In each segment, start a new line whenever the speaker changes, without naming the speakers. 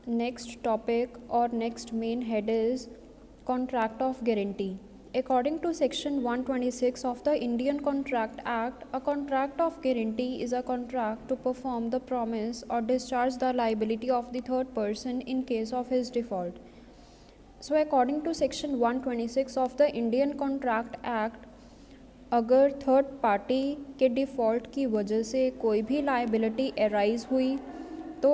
Next topic or next main head is contract of guarantee. According to section 126 of the Indian Contract Act, a contract of guarantee is a contract to perform the promise or discharge the liability of the third person in case of his default. So according to section 126 of the Indian Contract Act, अगर third party के default की वजह से कोई भी liability arise हुई तो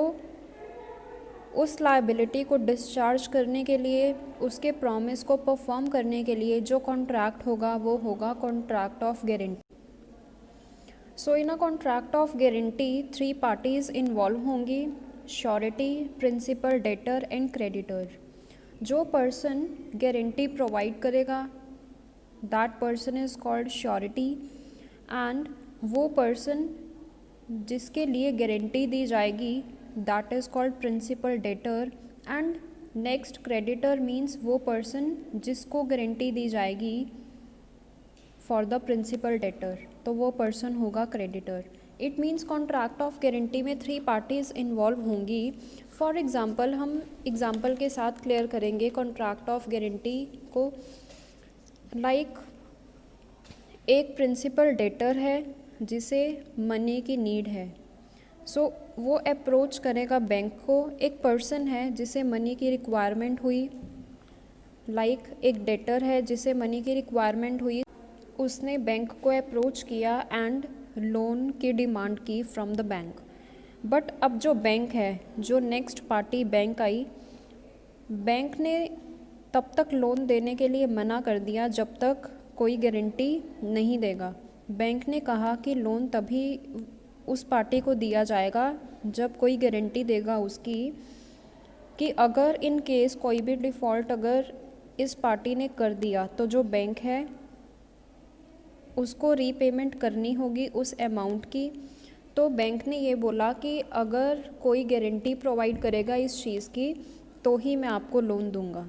उस लायबिलिटी को डिस्चार्ज करने के लिए, उसके प्रॉमिस को परफॉर्म करने के लिए जो कॉन्ट्रैक्ट होगा वो होगा contract of guarantee. So in a contract of guarantee 3 parties involve होंगी, surety, principal, debtor and creditor. जो पर्सन गारंटी प्रोवाइड करेगा that person is called surety, and वो पर्सन जिसके लिए गारंटी दी जाएगी that is called principal debtor. And next creditor means वो person जिसको गारंटी दी जाएगी फॉर द प्रिंसिपल डेटर, तो वो पर्सन होगा creditor. It means contract of guarantee में 3 पार्टीज़ इन्वॉल्व होंगी. फॉर एग्ज़ाम्पल हम एग्ज़ाम्पल के साथ क्लियर करेंगे कॉन्ट्रैक्ट ऑफ गारंटी को. लाइक एक प्रिंसिपल डेटर है जिसे मनी की नीड है, सो वो अप्रोच करेगा बैंक को. एक पर्सन है जिसे मनी की रिक्वायरमेंट हुई, लाइक एक डेटर है जिसे मनी की रिक्वायरमेंट हुई, उसने बैंक को अप्रोच किया एंड लोन की डिमांड की फ्रॉम द बैंक. बट अब जो बैंक है, जो नेक्स्ट पार्टी बैंक आई, बैंक ने तब तक लोन देने के लिए मना कर दिया जब तक कोई गारंटी नहीं देगा. बैंक ने कहा कि लोन तभी उस पार्टी को दिया जाएगा जब कोई गारंटी देगा उसकी कि अगर इन केस कोई भी डिफ़ॉल्ट अगर इस पार्टी ने कर दिया तो जो बैंक है उसको रीपेमेंट करनी होगी उस अमाउंट की. तो बैंक ने ये बोला कि अगर कोई गारंटी प्रोवाइड करेगा इस चीज़ की तो ही मैं आपको लोन दूंगा.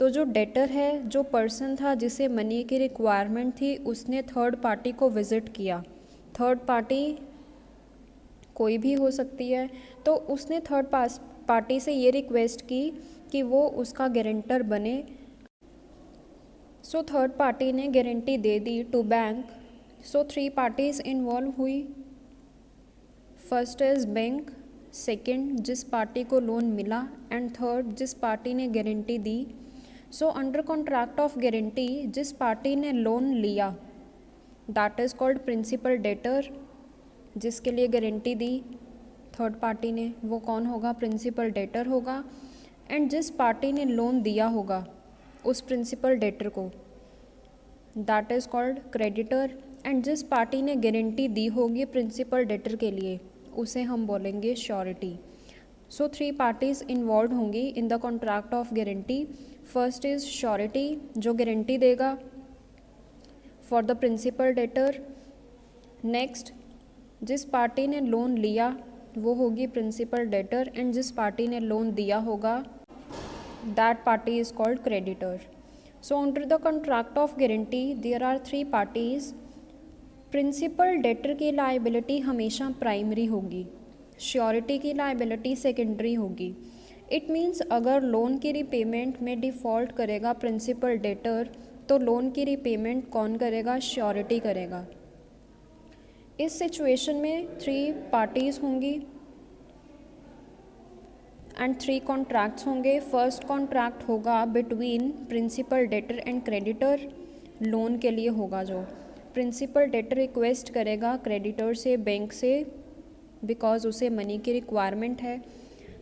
तो जो डेटर है, जो पर्सन था जिसे मनी की रिक्वायरमेंट थी, उसने थर्ड पार्टी को विज़िट किया. थर्ड पार्टी कोई भी हो सकती है, तो उसने थर्ड पार्टी से ये रिक्वेस्ट की कि वो उसका गारंटर बने. सो थर्ड पार्टी ने गारंटी दे दी to bank. So 3 parties involve हुई. फर्स्ट इज़ बैंक, सेकंड जिस पार्टी को लोन मिला, एंड थर्ड जिस पार्टी ने गारंटी दी. So under contract of guarantee जिस पार्टी ने लोन लिया that is called principal debtor. जिसके लिए गारंटी दी थर्ड पार्टी ने वो कौन होगा? प्रिंसिपल डेटर होगा. एंड जिस पार्टी ने लोन दिया होगा उस प्रिंसिपल डेटर को that is called creditor. And जिस पार्टी ने गारंटी दी होगी प्रिंसिपल डेटर के लिए उसे हम बोलेंगे श्योरिटी. सो 3 पार्टीज़ इन्वॉल्व होंगी in the contract of guarantee. First is surety जो गारंटी देगा for the principal debtor. Next जिस पार्टी ने लोन लिया वो होगी प्रिंसिपल डेटर, एंड जिस पार्टी ने लोन दिया होगा that party is called creditor. So under the contract of guarantee there are 3 parties. Principal debtor की लायबिलिटी हमेशा प्राइमरी होगी, श्योरिटी की लायबिलिटी सेकेंडरी होगी. इट मीन्स अगर लोन की रिपेमेंट में डिफ़ॉल्ट करेगा प्रिंसिपल डेटर तो लोन की रिपेमेंट कौन करेगा? श्योरिटी करेगा. इस सिचुएशन में 3 पार्टीज़ होंगी एंड 3 कॉन्ट्रैक्ट्स होंगे. फर्स्ट कॉन्ट्रैक्ट होगा between principal debtor and creditor. Loan के लिए होगा जो प्रिंसिपल डेटर रिक्वेस्ट करेगा क्रेडिटर से, बैंक से, बिकॉज उसे मनी की रिक्वायरमेंट है.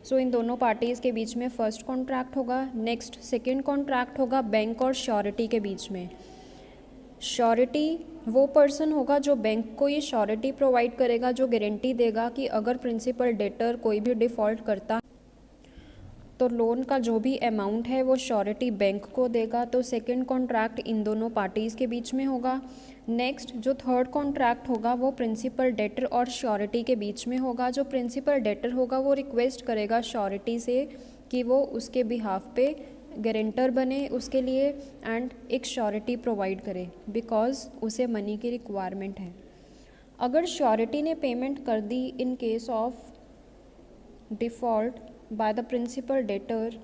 सो इन दोनों पार्टीज़ के बीच में फर्स्ट कॉन्ट्रैक्ट होगा. नेक्स्ट सेकंड कॉन्ट्रैक्ट होगा बैंक और श्योरिटी के बीच में. श्योरिटी वो पर्सन होगा जो बैंक को ये श्योरिटी प्रोवाइड करेगा, जो गारंटी देगा कि अगर प्रिंसिपल डेटर कोई भी डिफ़ॉल्ट करता तो लोन का जो भी अमाउंट है वो श्योरिटी बैंक को देगा. तो सेकंड कॉन्ट्रैक्ट इन दोनों पार्टीज़ के बीच में होगा. नेक्स्ट जो थर्ड कॉन्ट्रैक्ट होगा वो प्रिंसिपल डेटर और श्योरिटी के बीच में होगा. जो प्रिंसिपल डेटर होगा वो रिक्वेस्ट करेगा श्योरिटी से कि वो उसके बिहाफ पे गारंटर बने उसके लिए एंड एक श्योरिटी प्रोवाइड करे बिकॉज उसे मनी की रिक्वायरमेंट है. अगर श्योरिटी ने पेमेंट कर दी in case of default by the principal debtor,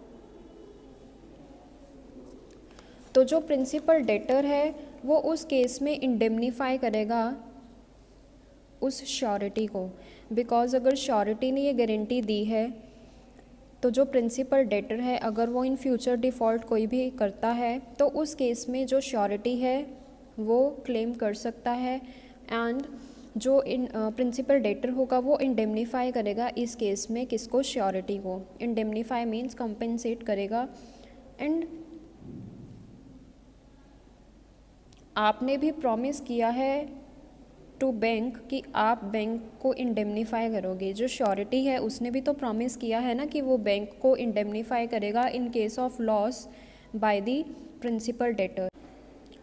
तो जो प्रिंसिपल डेटर है वो उस केस में इंडेमनीफाई करेगा उस श्योरिटी को, बिकॉज अगर श्योरिटी ने ये गारंटी दी है तो जो प्रिंसिपल डेटर है अगर वो इन फ्यूचर डिफ़ॉल्ट कोई भी करता है तो उस केस में जो श्योरिटी है वो क्लेम कर सकता है, एंड जो प्रिंसिपल डेटर होगा वो इंडेमनीफाई करेगा इस केस में किसको, श्योरिटी को। इंडेमनीफाई मीन्स कंपेंसेट करेगा। एंड आपने भी प्रॉमिस किया है टू बैंक कि आप बैंक को इंडेमनीफाई करोगे। जो श्योरिटी है उसने भी तो प्रॉमिस किया है ना कि वो बैंक को इंडेमनीफाई करेगा in case of loss by the principal debtor.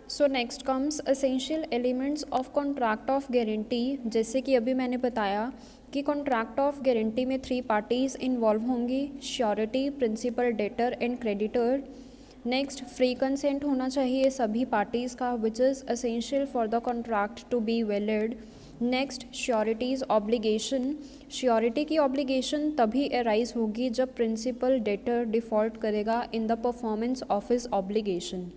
So next comes essential elements of contract of guarantee. जैसे कि अभी मैंने बताया कि कॉन्ट्रैक्ट ऑफ गारंटी में 3 पार्टीज़ इन्वॉल्व होंगी, surety, principal debtor and creditor. Next, free consent होना चाहिए सभी पार्टीज़ का, which is essential for the contract to be valid. Next, surety's obligation. Surety की ऑब्लिगेशन तभी अराइज होगी जब प्रिंसिपल डेटर डिफ़ॉल्ट करेगा in the performance of his obligation,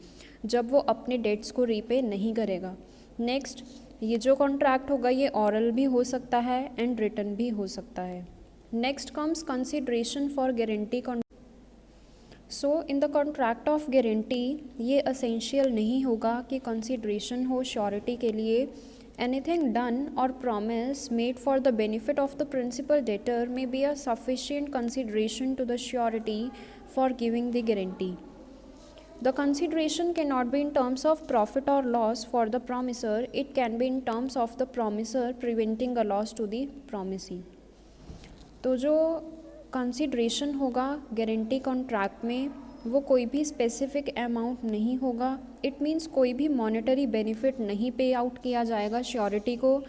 जब वो अपने डेट्स को रीपे नहीं करेगा। नेक्स्ट, ये जो कॉन्ट्रैक्ट होगा ये ऑरल भी हो सकता है एंड रिटन भी हो सकता है। Next comes consideration for guarantee. So in the contract of guarantee ये असेंशियल नहीं होगा कि कंसिडरेशन हो श्योरिटी के लिए। एनीथिंग डन और promise made for the benefit of the principal debtor may be a sufficient consideration to the surety for giving the guarantee. The consideration cannot be in terms of profit or loss for the promisor, it can be in terms of the promisor preventing a loss to the promisee। तो जो consideration होगा guarantee contract में वो कोई भी specific amount नहीं होगा। It means कोई भी मॉनेटरी बेनिफिट नहीं पे आउट किया जाएगा श्योरिटी को।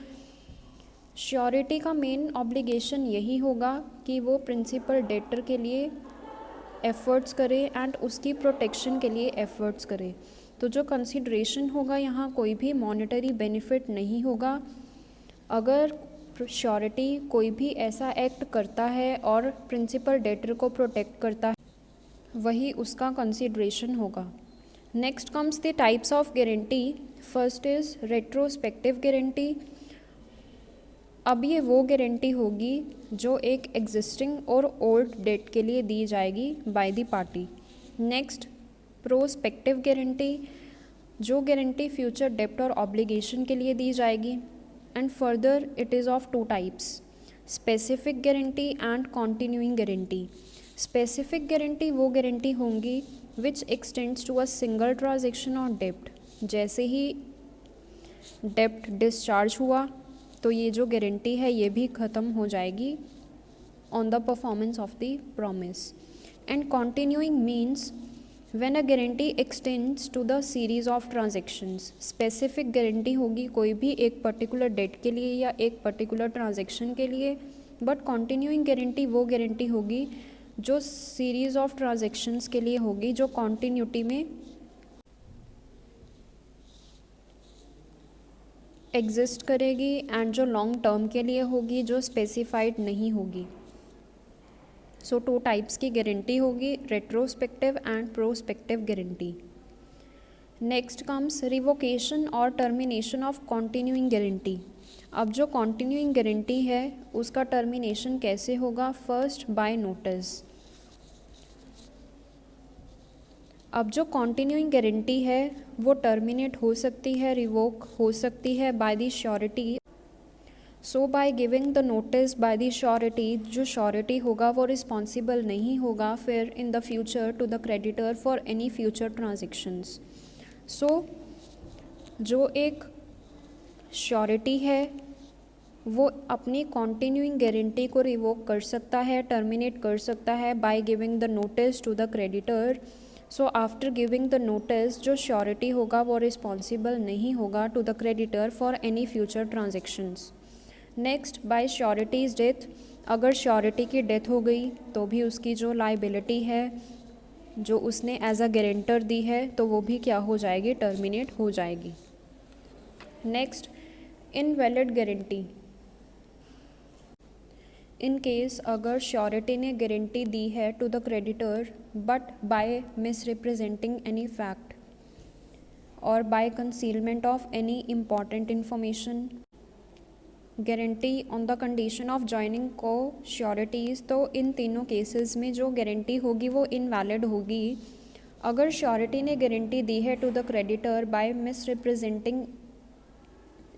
श्योरिटी का मेन ऑब्लिगेशन यही होगा कि वो प्रिंसिपल डेटर के लिए एफ़र्ट्स करे एंड उसकी प्रोटेक्शन के लिए एफ़र्ट्स करे। तो जो कंसिडरेशन होगा यहाँ कोई भी मॉनेटरी बेनिफिट नहीं होगा। अगर श्योरिटी कोई भी ऐसा एक्ट करता है और प्रिंसिपल डेटर को प्रोटेक्ट करता है वही उसका कंसिडरेशन होगा। Next comes the types of guarantee. First is retrospective guarantee. अब ये वो गारंटी होगी जो एक एग्जिस्टिंग और ओल्ड डेट के लिए दी जाएगी by the party. Next, prospective guarantee, जो गारंटी फ्यूचर डेब्ट और ऑब्लिगेशन के लिए दी जाएगी। And further it is of 2 types, specific guarantee and continuing guarantee. Specific guarantee वो गारंटी होंगी which extends to a single transaction और डेब्ट। जैसे ही डेब्ट डिस्चार्ज हुआ तो ये जो गारंटी है ये भी ख़त्म हो जाएगी on the performance of the promise. And continuing means when a guarantee extends to the series of transactions. Specific guarantee होगी कोई भी एक पर्टिकुलर डेट के लिए या एक पर्टिकुलर ट्रांजेक्शन के लिए, बट कॉन्टिन्यूइंग गारंटी वो गारंटी होगी जो सीरीज ऑफ ट्रांजेक्शन्स के लिए होगी, जो कॉन्टिन्यूटी में एग्जिस्ट करेगी एंड जो लॉन्ग टर्म के लिए होगी, जो स्पेसिफाइड नहीं होगी। सो 2 टाइप्स की गारंटी होगी, retrospective and prospective guarantee. Next comes revocation और टर्मिनेशन ऑफ कॉन्टिन्यूइंग गारंटी। अब जो कॉन्टिन्यूइंग गारंटी है उसका टर्मिनेशन कैसे होगा? First, by notice. अब जो कॉन्टिन्यूइंग गारंटी है वो टर्मिनेट हो सकती है, रिवोक हो सकती है by the surety. So by giving the notice by the surety, जो श्योरिटी होगा वो रिस्पॉन्सिबल नहीं होगा फिर in the future to the creditor for any future transactions. So जो एक श्योरिटी है वो अपनी कॉन्टिन्यूइंग गारंटी को रिवोक कर सकता है, टर्मिनेट कर सकता है by giving the notice to the creditor. So after giving the notice जो श्योरिटी होगा वो रिस्पॉन्सिबल नहीं होगा to the creditor for any future transactions. Next, by surety's death. अगर श्योरिटी की डेथ हो गई तो भी उसकी जो लाइबिलिटी है जो उसने एज अ गारंटर दी है तो वो भी क्या हो जाएगी? टर्मिनेट हो जाएगी। Next, invalid guarantee. In case अगर श्योरिटी ने गारंटी दी है to the creditor but by misrepresenting any fact और by concealment of any important information, guarantee on the condition of joining co-sureties, तो इन तीनों केसेस में जो गारंटी होगी वो इनवैलिड होगी। अगर श्योरिटी ने गारंटी दी है to the creditor by misrepresenting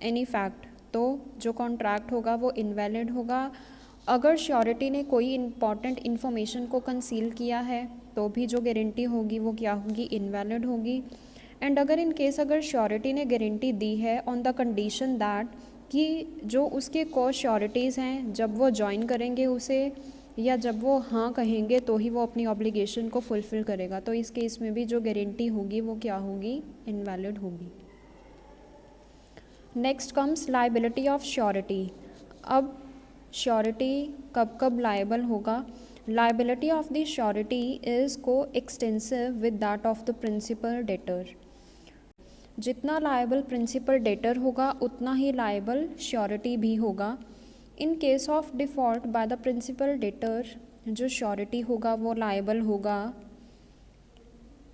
any fact, तो जो कॉन्ट्रैक्ट होगा वो इनवैलिड होगा। अगर श्योरिटी ने कोई इम्पॉर्टेंट इन्फॉर्मेशन को कंसील किया है तो भी जो गारंटी होगी वो क्या होगी, इनवैलिड होगी। एंड अगर इन केस अगर श्योरिटी ने गारंटी दी है ऑन द कंडीशन दैट कि जो उसके को श्योरिटीज़ हैं जब वो ज्वाइन करेंगे उसे या जब वो हाँ कहेंगे तो ही वो अपनी ऑब्लिगेशन को फुलफ़िल करेगा, तो इस केस में भी जो गारंटी होगी वो क्या होगी, इनवैलिड होगी। Next comes liability of surety. अब श्योरिटी कब कब लायबल होगा? Liability of the surety is co-extensive with that of the principal debtor. जितना लायबल प्रिंसिपल डेटर होगा उतना ही लायबल श्योरिटी भी होगा। In case of default by the principal debtor जो श्योरिटी होगा वो लायबल होगा,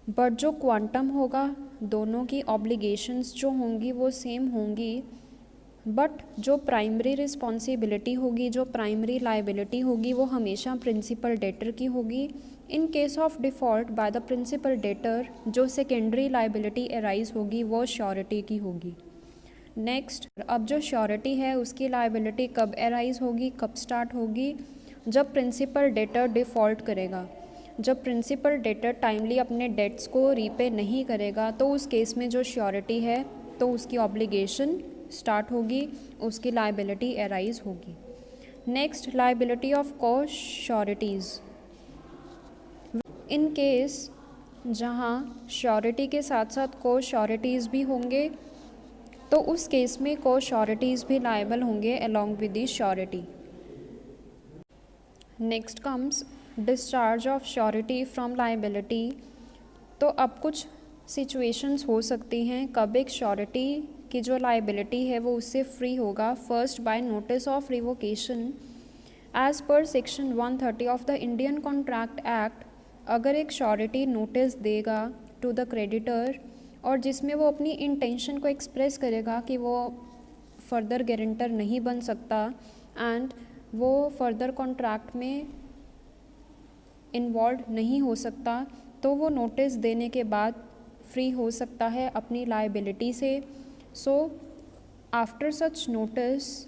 बट जो क्वांटम होगा दोनों की ऑब्लिगेशंस जो होंगी वो सेम होंगी, बट जो प्राइमरी रिस्पॉन्सिबिलिटी होगी, जो प्राइमरी लाइबिलिटी होगी वो हमेशा प्रिंसिपल डेटर की होगी। In case of default by the principal debtor जो सेकेंडरी लाइबिलिटी अराइज होगी वो श्योरिटी की होगी। नेक्स्ट, अब जो श्योरिटी है उसकी लाइबिलिटी कब अराइज होगी, कब स्टार्ट होगी? जब प्रिंसिपल डेटर डिफ़ॉल्ट करेगा। जब प्रिंसिपल डेटर टाइमली अपने डेट्स को रीपे नहीं करेगा तो उस केस में जो श्योरिटी है तो उसकी ऑब्लिगेशन स्टार्ट होगी, उसकी लाइबिलिटी अराइज होगी। नेक्स्ट, लाइबिलिटी ऑफ को श्योरिटीज़। इन केस जहाँ श्योरिटी के साथ साथ को श्योरिटीज़ भी होंगे तो उस केस में को श्योरिटीज़ भी लायबल होंगे along with the surety. Next comes discharge of surety from liability. तो अब कुछ सिचुएशंस हो सकती हैं कब एक श्योरिटी की जो लाइबिलिटी है वो उससे फ्री होगा। First, by notice of revocation as per section 130 of the Indian contract act. अगर एक श्योरिटी नोटिस देगा टू द क्रेडिटर और जिसमें वो अपनी इंटेंशन को एक्सप्रेस करेगा कि वो फर्दर गारंटर नहीं बन सकता एंड वो फर्दर कॉन्ट्रैक्ट में इन्वॉल्व नहीं हो सकता, तो वो नोटिस देने के बाद फ्री हो सकता है अपनी लाइबिलिटी से। So after such notice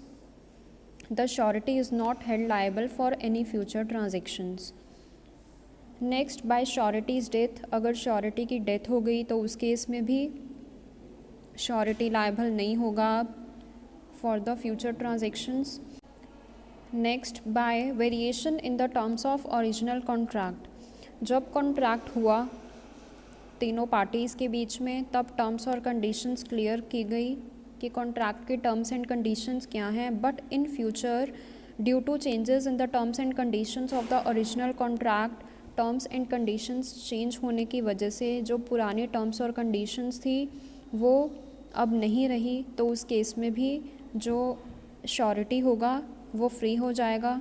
the surety is not held liable for any future transactions. Next, by surety's death. अगर श्योरिटी की डेथ हो गई तो उस केस में भी श्योरिटी लायबल नहीं होगा for the future transactions. Next, bye variation in the terms of original contract. जब कॉन्ट्रैक्ट हुआ तीनों पार्टीज़ के बीच में तब टर्म्स और कंडीशंस क्लियर की गई कि कॉन्ट्रैक्ट के टर्म्स एंड कंडीशंस क्या हैं, but in future due to changes in the terms and conditions of the original contract, terms and conditions change होने की वजह से जो पुरानी टर्म्स और कंडीशंस थी वो अब नहीं रही, तो उस केस में भी जो श्योरिटी होगा वो फ्री हो जाएगा।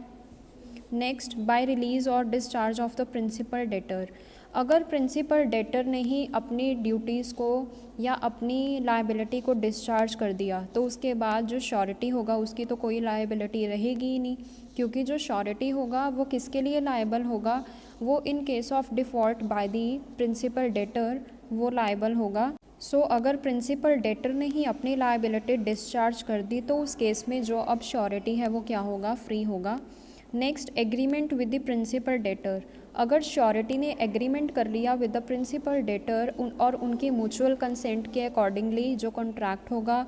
नेक्स्ट, बाय रिलीज़ और discharge of the principal debtor. अगर प्रिंसिपल डेटर ने ही अपनी ड्यूटीज़ को या अपनी लायबिलिटी को डिस्चार्ज कर दिया तो उसके बाद जो श्योरिटी होगा उसकी तो कोई लायबिलिटी रहेगी ही नहीं, क्योंकि जो श्योरिटी होगा वो किसके लिए लायबल होगा, वो in case of default by the principal debtor वो लायबल होगा। सो अगर प्रिंसिपल डेटर ने ही अपनी लायबिलिटी डिस्चार्ज कर दी तो उस केस में जो अब श्योरिटी है वो क्या होगा, फ्री होगा। Next, agreement with the principal debtor. अगर श्योरिटी ने एग्रीमेंट कर लिया विद द प्रिंसिपल डेटर और उनकी म्यूचुअल कंसेंट के अकॉर्डिंगली जो कॉन्ट्रैक्ट होगा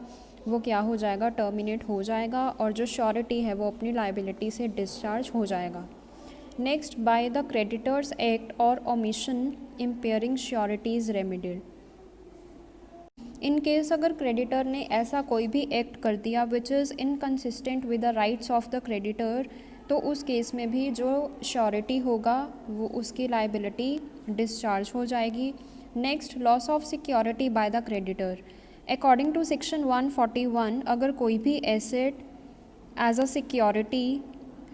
वो क्या हो जाएगा, टर्मिनेट हो जाएगा और जो श्योरिटी है वो अपनी लायबिलिटी से डिस्चार्ज हो जाएगा। Next, by the creditor's act और omission impairing surety's remedial. In case अगर क्रेडिटर ने ऐसा कोई भी एक्ट कर दिया which is inconsistent with the rights of the creditor, तो उस केस में भी जो श्योरिटी होगा वो उसकी लायबिलिटी डिस्चार्ज हो जाएगी। Next, loss of security by the creditor. According to section 141 अगर कोई भी एसेट एज अ सिक्योरिटी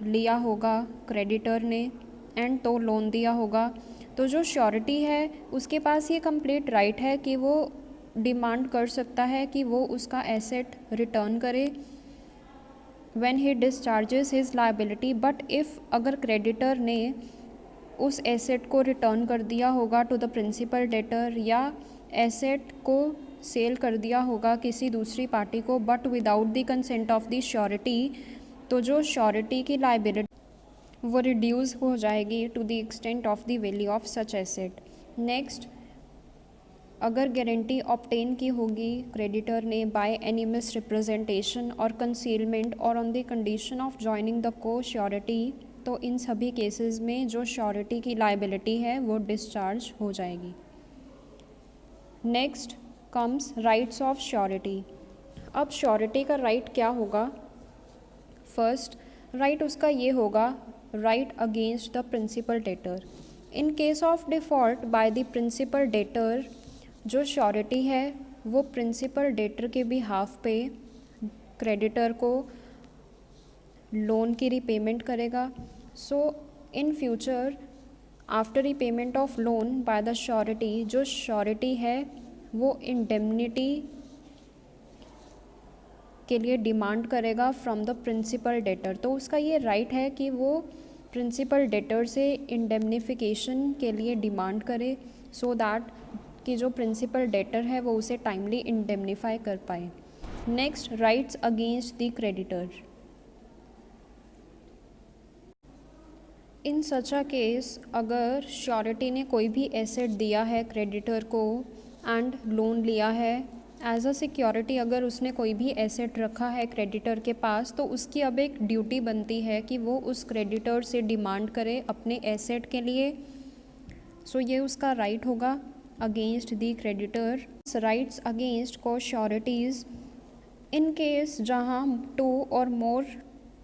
लिया होगा क्रेडिटर ने एंड तो लोन दिया होगा, तो जो श्योरिटी है उसके पास ये कंप्लीट राइट है कि वो डिमांड कर सकता है कि वो उसका एसेट रिटर्न करे when he discharges his liability. But if अगर क्रेडिटर ने उस एसेट को रिटर्न कर दिया होगा टू द प्रिंसिपल डेटर या एसेट को सेल कर दिया होगा किसी दूसरी पार्टी को but without the consent of the surety, तो जो श्योरिटी की लायबिलिटी वो रिड्यूस हो जाएगी to the extent of the value of such asset. Next, अगर गारंटी ऑब्टेन की होगी क्रेडिटर ने बाय एनी मिस रिप्रेजेंटेशन और कंसीलमेंट और on the condition of joining the को श्योरिटी, तो इन सभी केसेस में जो श्योरिटी की लायबिलिटी है वो डिस्चार्ज हो जाएगी। Next comes rights of surety. अब श्योरिटी का राइट क्या होगा? फर्स्ट राइट उसका ये होगा, right against the principal debtor. In case of default by the principal debtor, जो श्योरिटी है वो प्रिंसिपल डेटर के बिहाफ पे क्रेडिटर को लोन की रीपेमेंट करेगा। So in future after repayment of loan by the surety, जो श्योरिटी है वो इंडेमनिटी के लिए डिमांड करेगा फ्रॉम द प्रिंसिपल डेटर। तो उसका ये राइट है कि वो प्रिंसिपल डेटर से इंडेमनिफिकेशन के लिए डिमांड करे सो दैट कि जो प्रिंसिपल डेटर है वो उसे टाइमली इंडेमनीफाई कर पाए। Next, rights against the creditor. In such a case, अगर श्योरिटी ने कोई भी एसेट दिया है क्रेडिटर को एंड लोन लिया है एज अ सिक्योरिटी, अगर उसने कोई भी एसेट रखा है क्रेडिटर के पास, तो उसकी अब एक ड्यूटी बनती है कि वो उस क्रेडिटर से डिमांड करे अपने एसेट के लिए। सो ये उसका राइट होगा against the creditor. Rights against को श्योरिटीज़, इन केस जहाँ 2 और मोर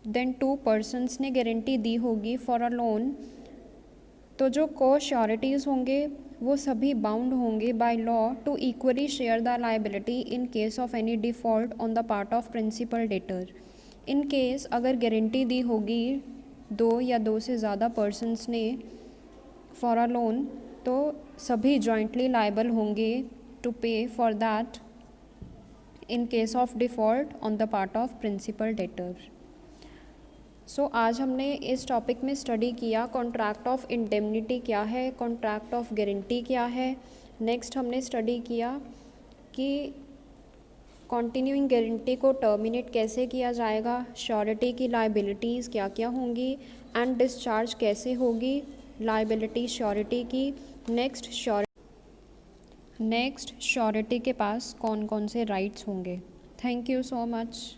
देन 2 पर्सनस ने गारंटी दी होगी फॉर अ लोन, तो जो को श्योरिटीज़ होंगे वो सभी बाउंड होंगे by law to equally share the liability in case of any default on the part of principal debtor. In case अगर गारंटी दी होगी 2 या 2 से ज़्यादा पर्सनस ने फॉर अ लोन, तो सभी जॉइंटली लायबल होंगे to pay for that in case of default on the part of principal debtor. So आज हमने इस टॉपिक में स्टडी किया कॉन्ट्रैक्ट ऑफ इंडेमनिटी क्या है, कॉन्ट्रैक्ट ऑफ गारंटी क्या है। नेक्स्ट हमने स्टडी किया कि कॉन्टिन्यूइंग गारंटी को टर्मिनेट कैसे किया जाएगा, श्योरिटी की लायबिलिटीज़ क्या क्या होंगी एंड डिस्चार्ज कैसे होगी लायबिलिटी श्योरिटी की। नेक्स्ट श्योरिटी के पास कौन कौन से राइट्स होंगे। Thank you so much.